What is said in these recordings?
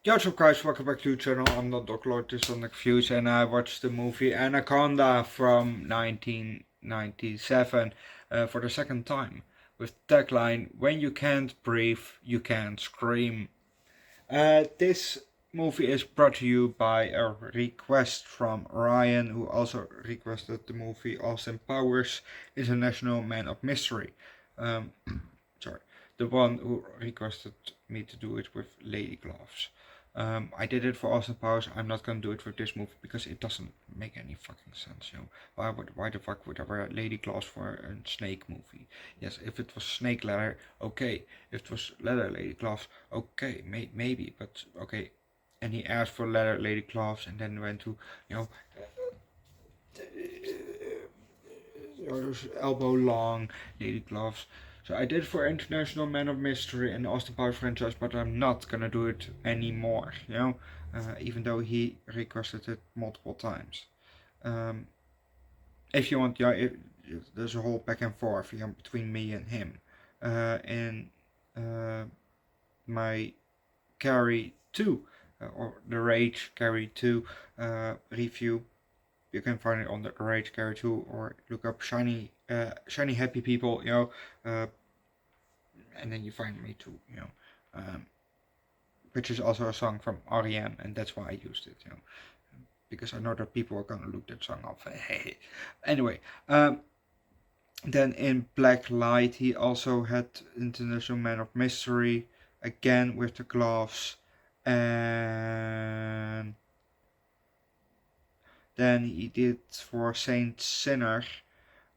Yo, what's up guys, welcome back to the channel. I'm Underdog Reacts and I watched the movie Anaconda from 1997 for the second time with the tagline, "When you can't breathe, you can't scream." This movie is brought to you by a request from Ryan, who also requested the movie Austin Powers International Man of Mystery. Sorry, the one who requested me to do it with lady gloves. I did it for Austin Powers. I'm not gonna do it for this movie because it doesn't make any fucking sense. Why the fuck would I wear lady gloves for a snake movie? Yes, if it was snake leather, okay. If it was leather lady gloves, okay, maybe. But okay. And he asked for leather lady gloves, and then went to those elbow long lady gloves. So I did it for International Man of Mystery and the Austin Powers franchise, but I'm not gonna do it anymore, even though he requested it multiple times. If you want, there's a whole back and forth between me and him. In my Carrie 2, or the Rage Carrie 2 review. You can find it on the Rage Carrie 2 or look up Shiny Happy People, and then you find me too, which is also a song from R.E.M. and that's why I used it, because I know that people are gonna look that song up. Anyway, then in Black Light he also had International Man of Mystery, again with the gloves, and then he did for Saint Sinner.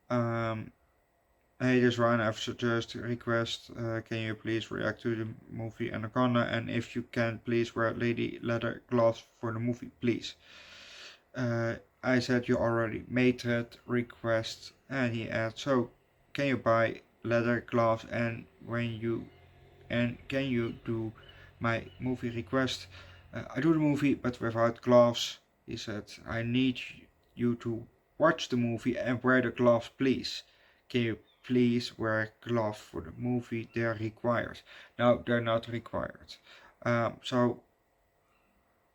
Hey, this Ryan, I've suggested request. Can you please react to the movie Anaconda? And if you can, please wear lady leather gloves for the movie, please. I said you already made that request, and he asked, so can you buy leather gloves and can you do my movie request? I do the movie but without gloves. He said, I need you to watch the movie and wear the gloves, please. Can you please wear gloves for the movie? They're required. No, they're not required. So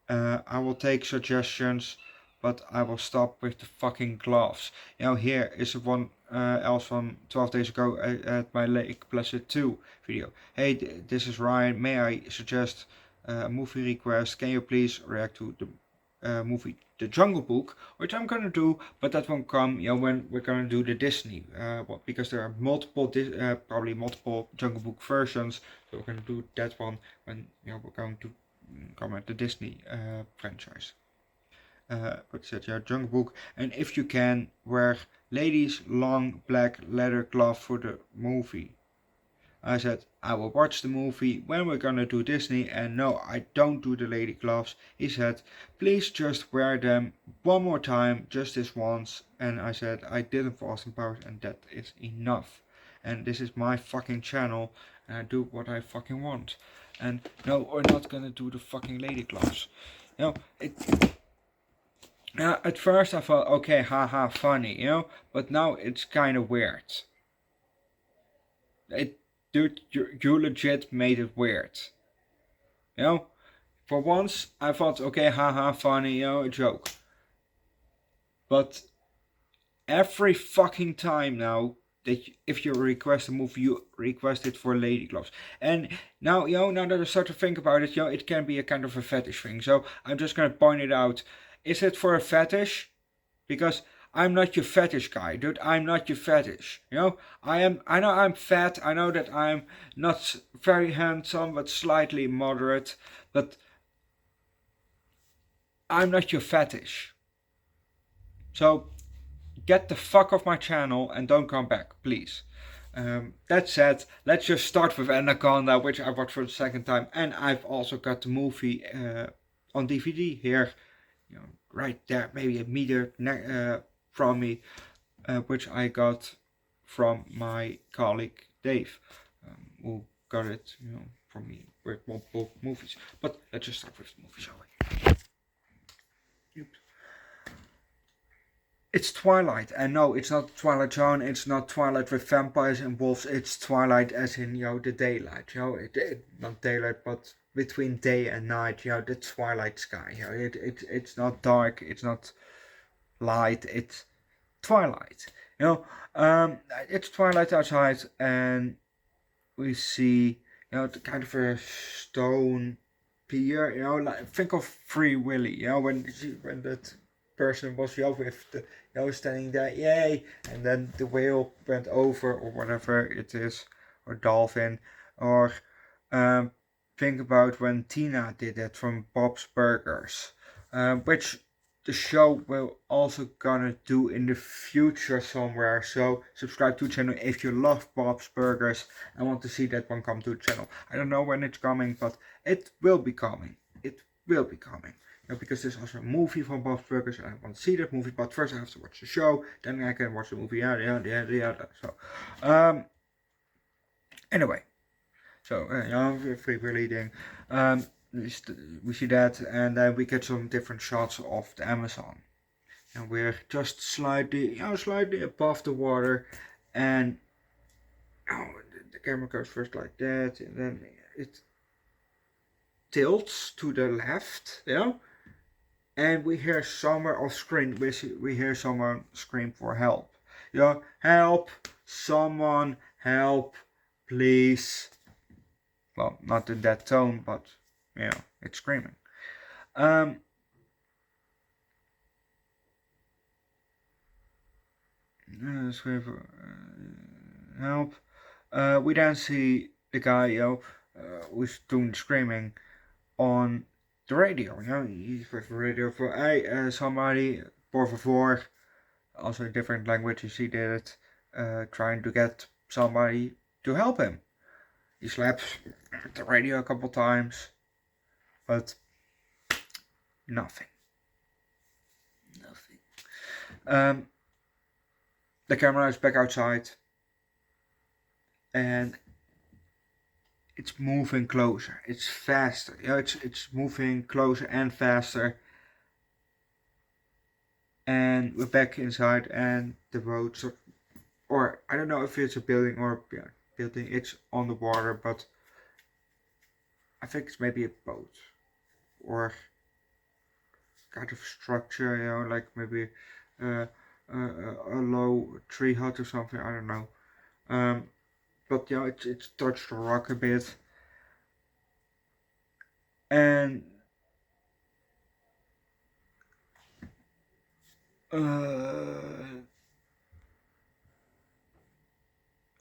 I will take suggestions, but I will stop with the fucking gloves. Here is one else from 12 days ago at my Lake Placid 2 video. Hey, this is Ryan. May I suggest a movie request? Can you please react to the movie The Jungle Book, which I'm gonna do, but that won't come when we're gonna do the Disney, because there are probably multiple Jungle Book versions, so we're gonna do that one when we're going to come at the Disney franchise. But said Jungle Book, and if you can, wear ladies long black leather glove for the movie. I said, I will watch the movie when we're gonna do Disney, and no, I don't do the lady gloves. He said, please just wear them one more time, just this once. And I said, I did it for Austin Powers, and that is enough. And this is my fucking channel, and I do what I fucking want. And no, we're not gonna do the fucking lady gloves. At first I thought, okay, haha, funny, but now it's kind of weird. Dude, you legit made it weird. For once I thought, okay, haha, funny, a joke. But every fucking time now that if you request a movie, you request it for lady gloves. And now, now that I start to think about it, it can be a kind of a fetish thing. So I'm just gonna point it out. Is it for a fetish? Because I'm not your fetish guy, dude. I'm not your fetish. I know I'm fat. I know that I'm not very handsome, but slightly moderate. But I'm not your fetish. So get the fuck off my channel and don't come back, please. That said, let's just start with Anaconda, which I watched for the second time, and I've also got the movie on DVD here, right there, maybe a meter from me, which I got from my colleague Dave, who got it, from me with multiple movies. But let's just start with the movie, shall we? It's Twilight, and no, it's not Twilight Zone, it's not Twilight with vampires and wolves, it's Twilight as in, the daylight, not daylight, but between day and night, the twilight sky. It's not dark, it's not light, it's twilight. It's twilight outside, and we see the kind of a stone pier. Like think of Free Willy. When that person was with the standing there, yay, and then the whale went over or whatever it is, or dolphin, or um, think about when Tina did that from Bob's Burgers, which the show will also gonna do in the future somewhere. So subscribe to the channel if you love Bob's Burgers and want to see that one come to the channel. I don't know when it's coming, but it will be coming. It will be coming. Because there's also a movie from Bob's Burgers and I want to see that movie, but first I have to watch the show, then I can watch the movie. Yeah. So, anyway, so free bleeding. We see that, and then we get some different shots of the Amazon, and we're just slightly above the water, and the camera goes first like that, and then it tilts to the left, and we hear somewhere off screen. We hear someone scream for help. Help! Someone help! Please! Well, not in that tone, but it's screaming. Scream for help. We then see the guy, who's doing the screaming on the radio. He's with the radio for hey, somebody, por favor. Also in different languages he did it, trying to get somebody to help him. He slaps the radio a couple times, but nothing. The camera is back outside, and it's moving closer. It's faster. It's moving closer and faster. And we're back inside, and the boat, or I don't know if it's a building or building. It's on the water, but I think it's maybe a boat or kind of structure. Like maybe a low tree hut or something. I don't know. But it's touched the rock a bit, and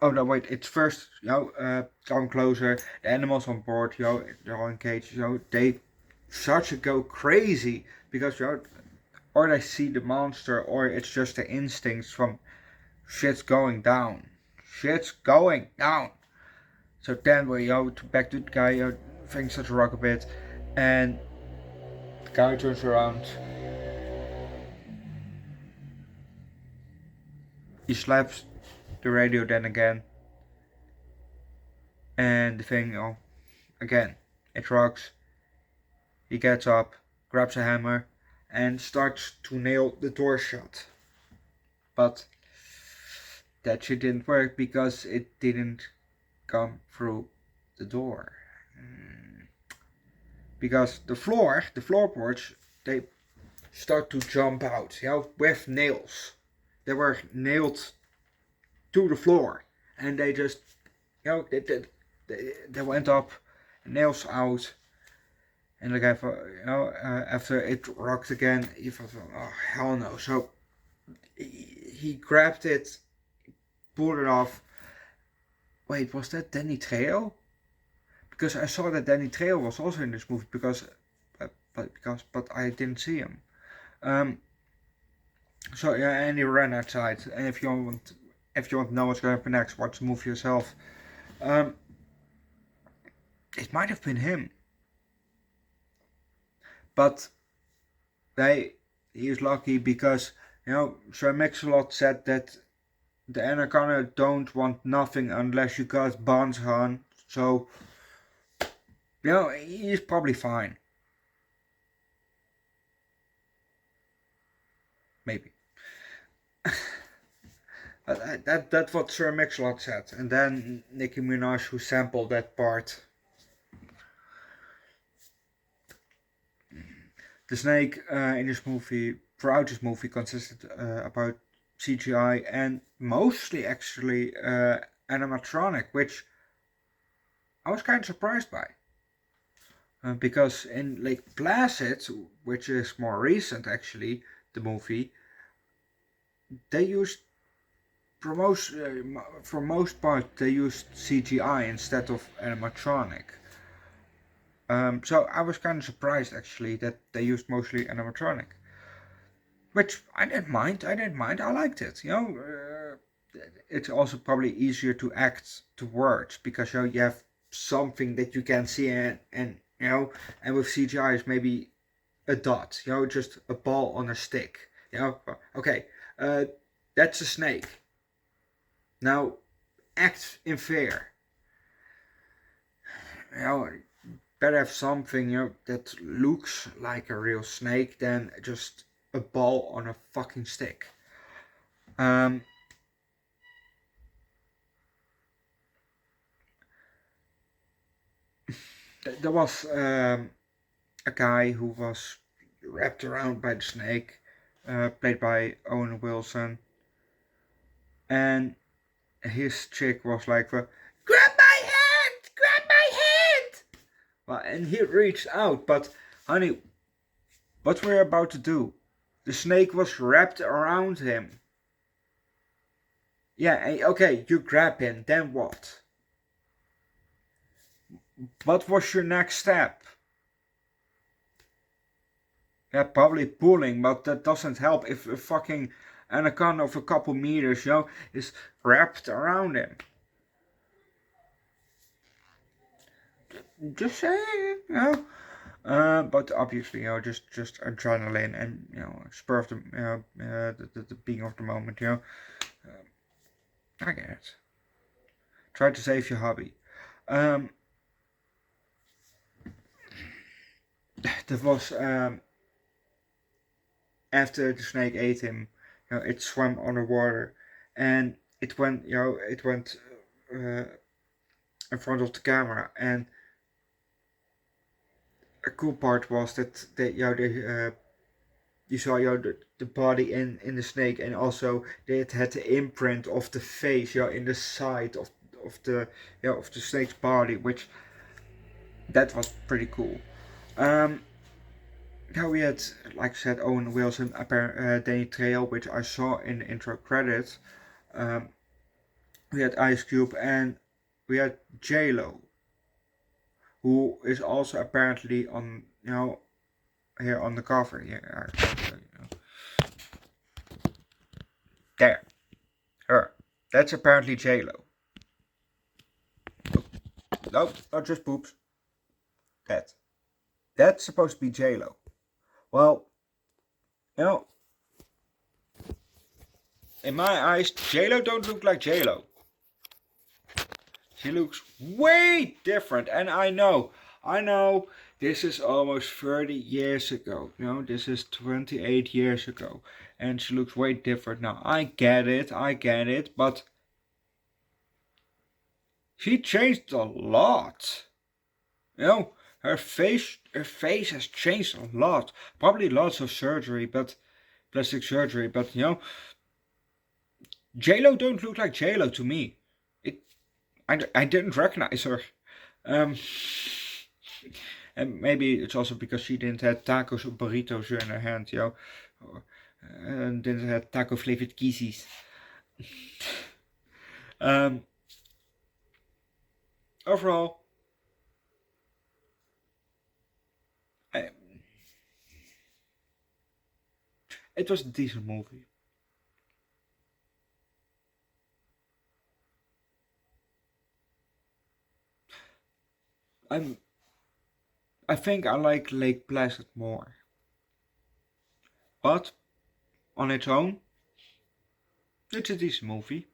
oh no, wait! It's first, come closer. The animals on board, they're all in cages. They start to go crazy because or they see the monster, or it's just the instincts from shit's going down. Shit's going down. So then we back to the guy, things touch the rock a bit, and the guy turns around. He slaps the radio then again, and the thing, again, it rocks. He gets up, grabs a hammer, and starts to nail the door shut. But that shit didn't work because it didn't come through the door. Because the floorboards, they start to jump out, with nails. They were nailed to the floor, and they just, they went up, nails out, and the guy, after it rocked again, he thought, oh hell no. So he grabbed it, pulled it off. Wait, was that Danny Trejo? Because I saw that Danny Trejo was also in this movie, but I didn't see him. So and he ran outside. And if you want to know what's going to happen next, watch the movie yourself. It might have been him, but he is lucky because Sir Mix-a-Lot said that the Anaconda don't want nothing unless you got buns on. So he's probably fine. Maybe. That's what Sir Mix-a-Lot said. And then Nicki Minaj, who sampled that part. The snake in this movie, throughout this movie, consisted about CGI and mostly actually animatronic, which I was kind of surprised by. Because in Lake Placid, which is more recent actually, the movie, they used for most part they used CGI instead of animatronic. So I was kind of surprised actually that they used mostly animatronic, which I didn't mind. I liked it. It's also probably easier to act to words because you have something that you can see and and with CGI is maybe a dot. Just a ball on a stick. Okay, uh, that's a snake. Now act in fear. Better have something that looks like a real snake than just a ball on a fucking stick. Um, there was a guy who was wrapped around by the snake, played by Owen Wilson, and his chick was like, grab my hand, grab my hand. Well, and he reached out, but honey, what we're about to do? The snake was wrapped around him. Yeah, okay, you grab him, then what? What was your next step? Yeah, probably pulling, but that doesn't help if a fucking anaconda of a couple meters, is wrapped around him. Just saying, but obviously, just adrenaline and spur of the being of the moment, I get it. Try to save your hobby. There was after the snake ate him, it swam underwater, and it went in front of the camera, and a cool part was that you saw the body in the snake, and also it had the imprint of the face in the side of the snake's body, which that was pretty cool. We had, like I said, Owen Wilson, Danny Trejo, which I saw in the intro credits. We had Ice Cube, and we had J-Lo, who is also apparently on here on the cover. There, her. That's apparently J-Lo. No, not just boobs. That's supposed to be J-Lo. Well, in my eyes, J-Lo don't look like J-Lo. She looks way different, and I know, this is almost 30 years ago. This is 28 years ago, and she looks way different now. I get it, but she changed a lot. Her face has changed a lot. Probably lots of surgery, plastic surgery, but J-Lo don't look like J-Lo to me. I didn't recognize her. And maybe it's also because she didn't have tacos or burritos in her hand, and didn't have taco flavored kizzies. Overall, it was a decent movie. I think I like Lake Placid more, but on its own, it's a decent movie.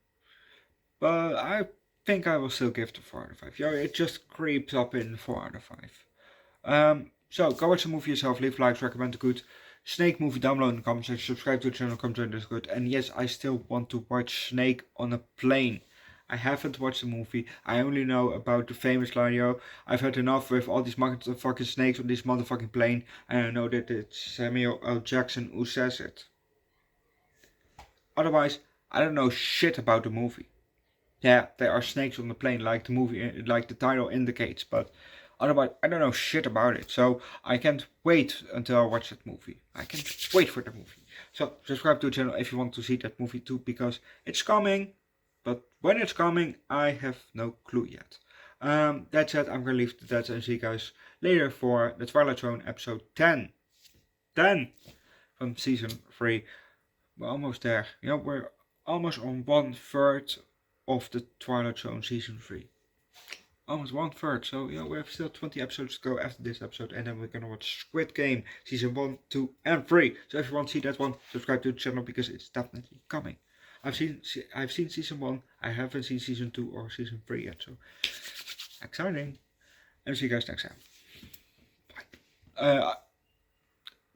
But I think I will still give it a 4 out of 5. It just creeps up in 4 out of 5. So go watch the movie yourself, leave likes, recommend a good Snake movie down below in the comment section, subscribe to the channel, come join Discord. And yes, I still want to watch Snake on a plane. I haven't watched the movie. I only know about the famous line, yo, I've had enough with all these motherfucking snakes on this motherfucking plane, and I know that it's Samuel L. Jackson who says it. Otherwise, I don't know shit about the movie. Yeah, there are snakes on the plane, like the movie, like the title indicates, but otherwise, I don't know shit about it. So I can't wait until I watch that movie. I can't wait for the movie. So subscribe to the channel if you want to see that movie too, because it's coming. But when it's coming, I have no clue yet. That said, I'm gonna leave that and see you guys later for the Twilight Zone episode 10. 10 from season 3. We're almost there. You know, we're almost on 1/3 of the Twilight Zone season 3. Almost 1/3. So, you know, we have still 20 episodes to go after this episode, and then we're gonna watch Squid Game season 1, 2, and 3. So if you want to see that one, subscribe to the channel because it's definitely coming. I've seen season 1. I haven't seen season 2 or season 3 yet. So exciting. And see you guys next time. Bye.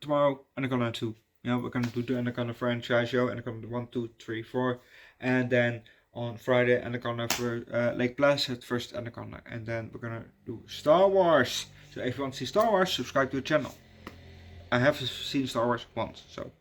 Tomorrow, Anaconda 2. You know, we're gonna do the Anaconda franchise show, Anaconda 1, 2, 3, 4, and then on Friday, Anaconda for Lake Placid first Anaconda, and then we're gonna do Star Wars. So if you want to see Star Wars, subscribe to the channel. I have seen Star Wars once, so